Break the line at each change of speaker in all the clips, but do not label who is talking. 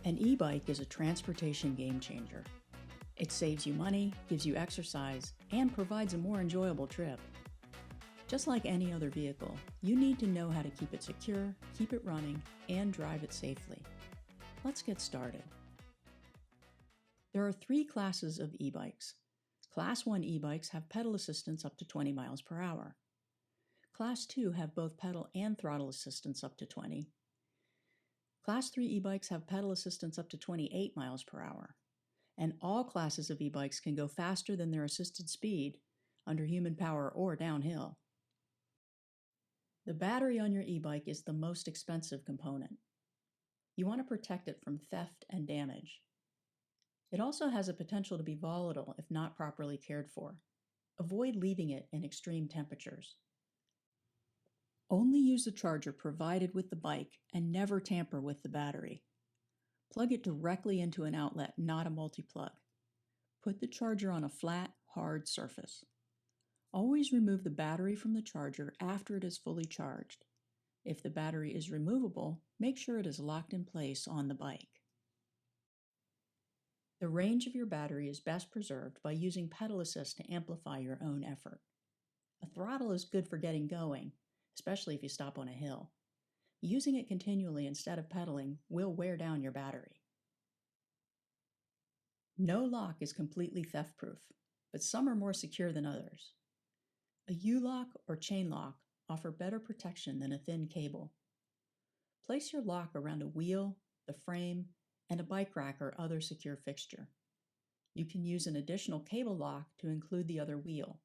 An e-bike is a transportation game changer. It saves you money, gives you exercise, and provides a more enjoyable trip. Just like any other vehicle, you need to know how to keep it secure, keep it running, and drive it safely. Let's get started. There are 3 classes of e-bikes. Class 1 e-bikes have pedal assistance up to 20 miles per hour. Class 2 have both pedal and throttle assistance up to 20. Class 3 e-bikes have pedal assistance up to 28 miles per hour. And all classes of e-bikes can go faster than their assisted speed, under human power or downhill. The battery on your e-bike is the most expensive component. You want to protect it from theft and damage. It also has a potential to be volatile if not properly cared for. Avoid leaving it in extreme temperatures. Only use the charger provided with the bike and never tamper with the battery. Plug it directly into an outlet, not a multi-plug. Put the charger on a flat, hard surface. Always remove the battery from the charger after it is fully charged. If the battery is removable, make sure it is locked in place on the bike. The range of your battery is best preserved by using pedal assist to amplify your own effort. A throttle is good for getting going, especially if you stop on a hill. Using it continually instead of pedaling will wear down your battery. No lock is completely theft-proof, but some are more secure than others. A U-lock or chain lock offer better protection than a thin cable. Place your lock around a wheel, the frame, and a bike rack or other secure fixture. You can use an additional cable lock to include the other wheel.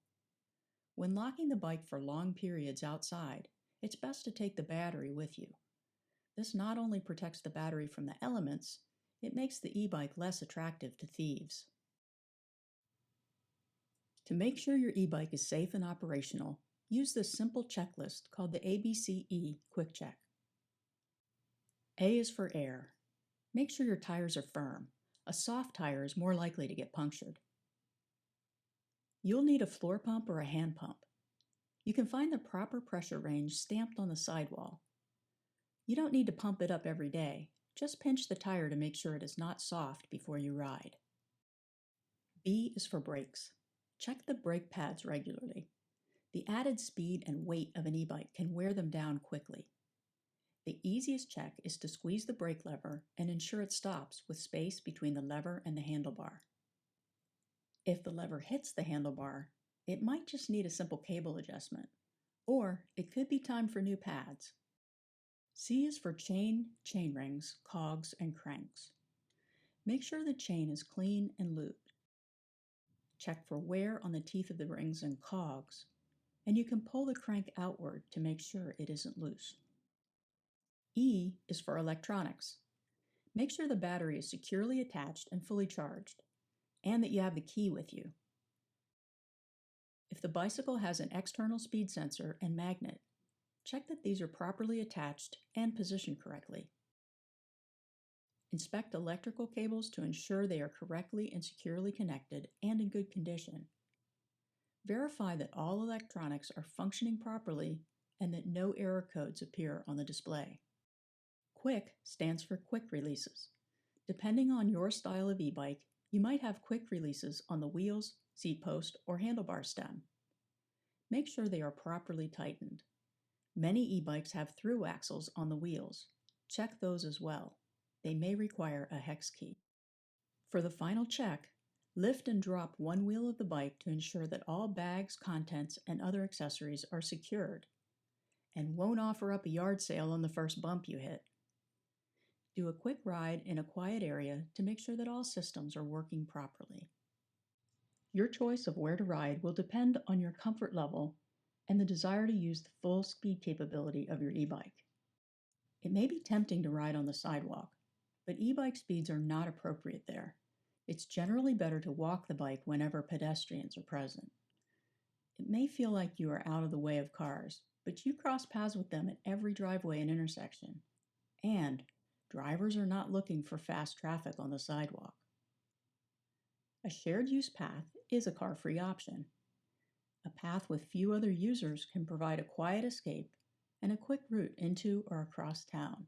When locking the bike for long periods outside, it's best to take the battery with you. This not only protects the battery from the elements, it makes the e-bike less attractive to thieves. To make sure your e-bike is safe and operational, use this simple checklist called the Abce Quick Check. A is for air. Make sure your tires are firm. A soft tire is more likely to get punctured. You'll need a floor pump or a hand pump. You can find the proper pressure range stamped on the sidewall. You don't need to pump it up every day. Just pinch the tire to make sure it is not soft before you ride. B is for brakes. Check the brake pads regularly. The added speed and weight of an e-bike can wear them down quickly. The easiest check is to squeeze the brake lever and ensure it stops with space between the lever and the handlebar. If the lever hits the handlebar, it might just need a simple cable adjustment, or it could be time for new pads. C is for chain, chain rings, cogs, and cranks. Make sure the chain is clean and lubed. Check for wear on the teeth of the rings and cogs, and you can pull the crank outward to make sure it isn't loose. E is for electronics. Make sure the battery is securely attached and fully charged, and that you have the key with you. If the bicycle has an external speed sensor and magnet, check that these are properly attached and positioned correctly. Inspect electrical cables to ensure they are correctly and securely connected and in good condition. Verify that all electronics are functioning properly and that no error codes appear on the display. Quick stands for quick releases. Depending on your style of e-bike, you might have quick releases on the wheels, seat post, or handlebar stem. Make sure they are properly tightened. Many e-bikes have through axles on the wheels. Check those as well. They may require a hex key. For the final check, lift and drop one wheel of the bike to ensure that all bags, contents, and other accessories are secured, and won't offer up a yard sale on the first bump you hit. Do a quick ride in a quiet area to make sure that all systems are working properly. Your choice of where to ride will depend on your comfort level and the desire to use the full speed capability of your e-bike. It may be tempting to ride on the sidewalk, but e-bike speeds are not appropriate there. It's generally better to walk the bike whenever pedestrians are present. It may feel like you are out of the way of cars, but you cross paths with them at every driveway and intersection. And drivers are not looking for fast traffic on the sidewalk. A shared use path is a car-free option. A path with few other users can provide a quiet escape and a quick route into or across town.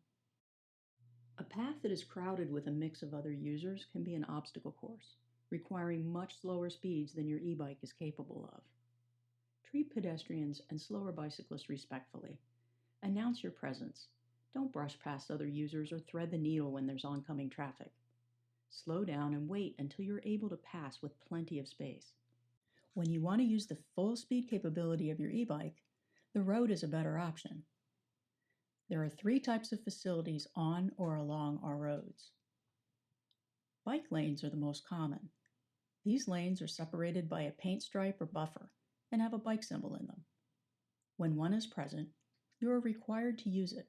A path that is crowded with a mix of other users can be an obstacle course, requiring much slower speeds than your e-bike is capable of. Treat pedestrians and slower bicyclists respectfully. Announce your presence. Don't brush past other users or thread the needle when there's oncoming traffic. Slow down and wait until you're able to pass with plenty of space. When you want to use the full speed capability of your e-bike, the road is a better option. There are 3 types of facilities on or along our roads. Bike lanes are the most common. These lanes are separated by a paint stripe or buffer and have a bike symbol in them. When one is present, you are required to use it,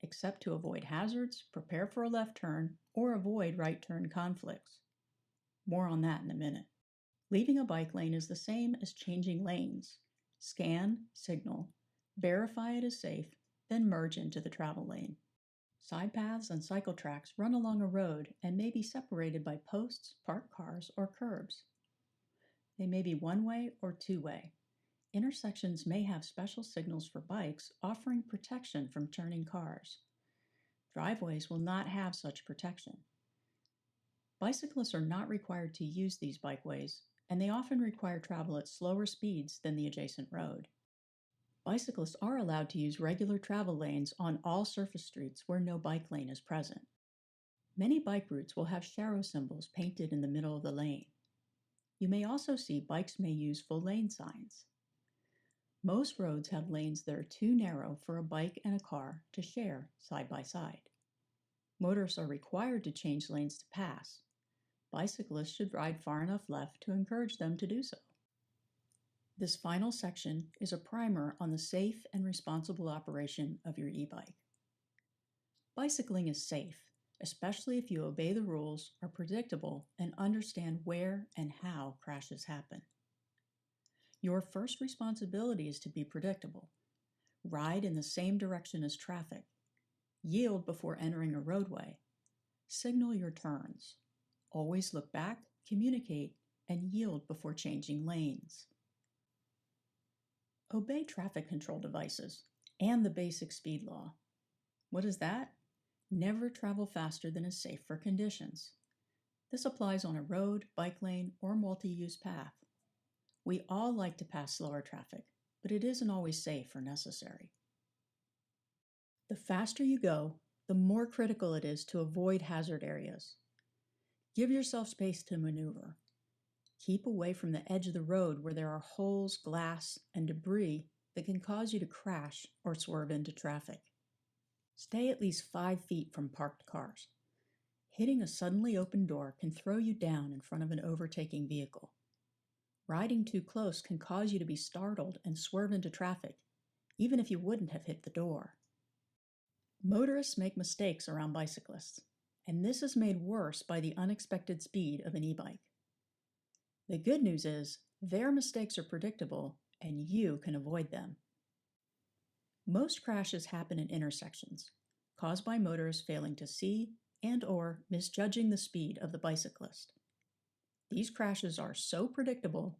except to avoid hazards, prepare for a left turn, or avoid right turn conflicts. More on that in a minute. Leaving a bike lane is the same as changing lanes. Scan, signal, verify it is safe, then merge into the travel lane. Side paths and cycle tracks run along a road and may be separated by posts, parked cars, or curbs. They may be one-way or two-way. Intersections may have special signals for bikes offering protection from turning cars. Driveways will not have such protection. Bicyclists are not required to use these bikeways, and they often require travel at slower speeds than the adjacent road. Bicyclists are allowed to use regular travel lanes on all surface streets where no bike lane is present. Many bike routes will have Sharo symbols painted in the middle of the lane. You may also see bikes may use full lane signs. Most roads have lanes that are too narrow for a bike and a car to share side by side. Motorists are required to change lanes to pass. Bicyclists should ride far enough left to encourage them to do so. This final section is a primer on the safe and responsible operation of your e-bike. Bicycling is safe, especially if you obey the rules, are predictable, and understand where and how crashes happen. Your first responsibility is to be predictable. Ride in the same direction as traffic. Yield before entering a roadway. Signal your turns. Always look back, communicate, and yield before changing lanes. Obey traffic control devices and the basic speed law. What is that? Never travel faster than is safe for conditions. This applies on a road, bike lane, or multi-use path. We all like to pass slower traffic, but it isn't always safe or necessary. The faster you go, the more critical it is to avoid hazard areas. Give yourself space to maneuver. Keep away from the edge of the road where there are holes, glass, and debris that can cause you to crash or swerve into traffic. Stay at least 5 feet from parked cars. Hitting a suddenly open door can throw you down in front of an overtaking vehicle. Riding too close can cause you to be startled and swerve into traffic, even if you wouldn't have hit the door. Motorists make mistakes around bicyclists, and this is made worse by the unexpected speed of an e-bike. The good news is, their mistakes are predictable, and you can avoid them. Most crashes happen in intersections, caused by motorists failing to see and/or misjudging the speed of the bicyclist. These crashes are so predictable,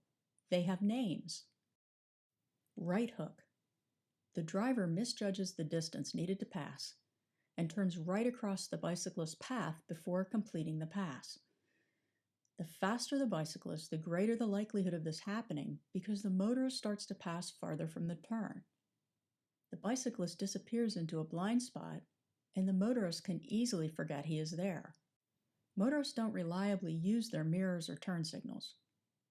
they have names. Right hook. The driver misjudges the distance needed to pass and turns right across the bicyclist's path before completing the pass. The faster the bicyclist, the greater the likelihood of this happening because the motorist starts to pass farther from the turn. The bicyclist disappears into a blind spot, and the motorist can easily forget he is there. Motorists don't reliably use their mirrors or turn signals.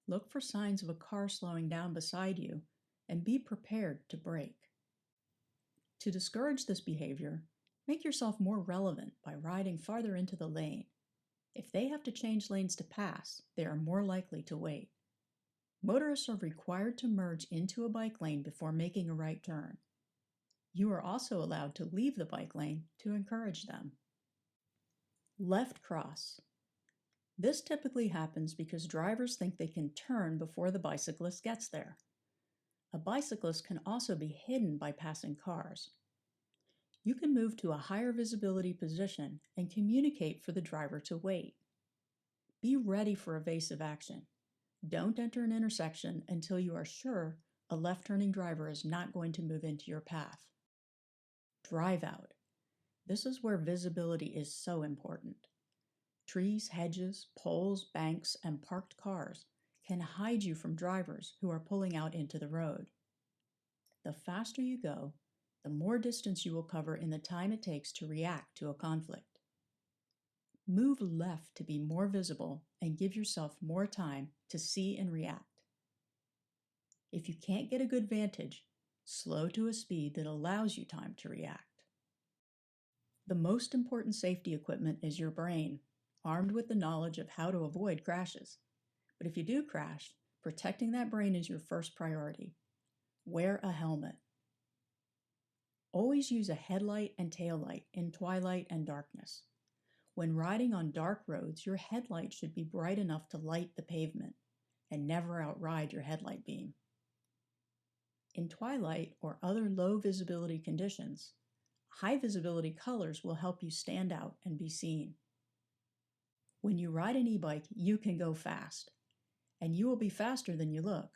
Look for signs of a car slowing down beside you and be prepared to brake. To discourage this behavior, make yourself more relevant by riding farther into the lane. If they have to change lanes to pass, they are more likely to wait. Motorists are required to merge into a bike lane before making a right turn. You are also allowed to leave the bike lane to encourage them. Left cross. This typically happens because drivers think they can turn before the bicyclist gets there. A bicyclist can also be hidden by passing cars. You can move to a higher visibility position and communicate for the driver to wait. Be ready for evasive action. Don't enter an intersection until you are sure a left-turning driver is not going to move into your path. Drive out. This is where visibility is so important. Trees, hedges, poles, banks, and parked cars can hide you from drivers who are pulling out into the road. The faster you go, the more distance you will cover in the time it takes to react to a conflict. Move left to be more visible and give yourself more time to see and react. If you can't get a good vantage, slow to a speed that allows you time to react. The most important safety equipment is your brain, armed with the knowledge of how to avoid crashes. But if you do crash, protecting that brain is your first priority. Wear a helmet. Always use a headlight and taillight in twilight and darkness. When riding on dark roads, your headlight should be bright enough to light the pavement and never outride your headlight beam. In twilight or other low visibility conditions, high visibility colors will help you stand out and be seen. When you ride an e-bike, you can go fast, and you will be faster than you look.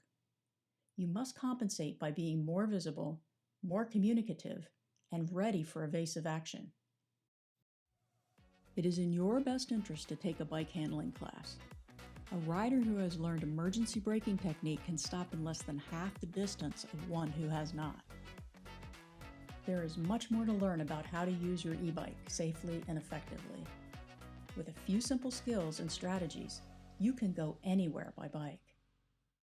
You must compensate by being more visible, more communicative, and ready for evasive action. It is in your best interest to take a bike handling class. A rider who has learned emergency braking technique can stop in less than half the distance of one who has not. There is much more to learn about how to use your e-bike safely and effectively. With a few simple skills and strategies, you can go anywhere by bike.